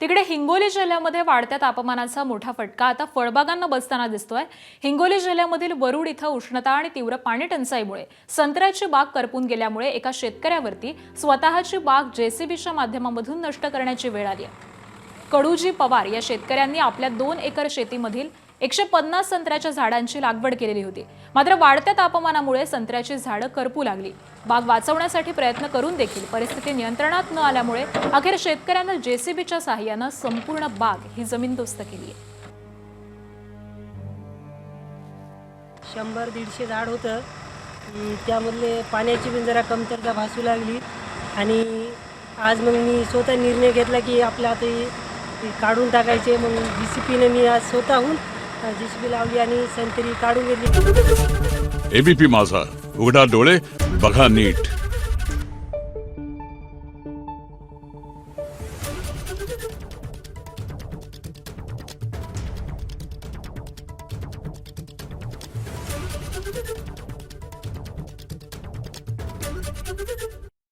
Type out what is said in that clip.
तिकडे हिंगोली जिल्ह्यामध्ये वाढत्या तापमानाचा मोठा फटका आता फळबागांना बसताना दिसतोय। हिंगोली जिल्ह्यामधील वरुड इथं उष्णता आणि तीव्र पाणी टंचाईमुळे संत्र्याची बाग करपून गेल्यामुळे एका शेतकऱ्यावरती स्वतःची बाग जेसीबीच्या माध्यमातून नष्ट करण्याची वेळ आली आहे। कडूजी पवार या शेतकऱ्यांनी आपल्या 2 एकर शेतीमधील 150 संत्र्याच्या झाडांची लागवड केलेली होती। मात्र वाढत्या तापमानामुळे संत्र्याची झाडं करपू लागली। बाग वाचवण्यासाठी प्रयत्न करून देखील परिस्थिती नियंत्रणात न आल्यामुळे अखेर शेतकऱ्यांना जेसीबीच्या सहाय्याने संपूर्ण बाग ही जमीनदोस्त केली आहे। 100-150 झाड होतं, त्यामधले पाण्याची पण जरा कमतरता भासू लागली आणि आज मग मी स्वतः निर्णय घेतला की आपल्या आता हे काढून टाकायचे। मग जीसीपीने मी आज स्वतःहून जीसीपी लावली आणि संत्री काढून घेतली। एबीपी माझा, उघडा डोळे बघा नीट।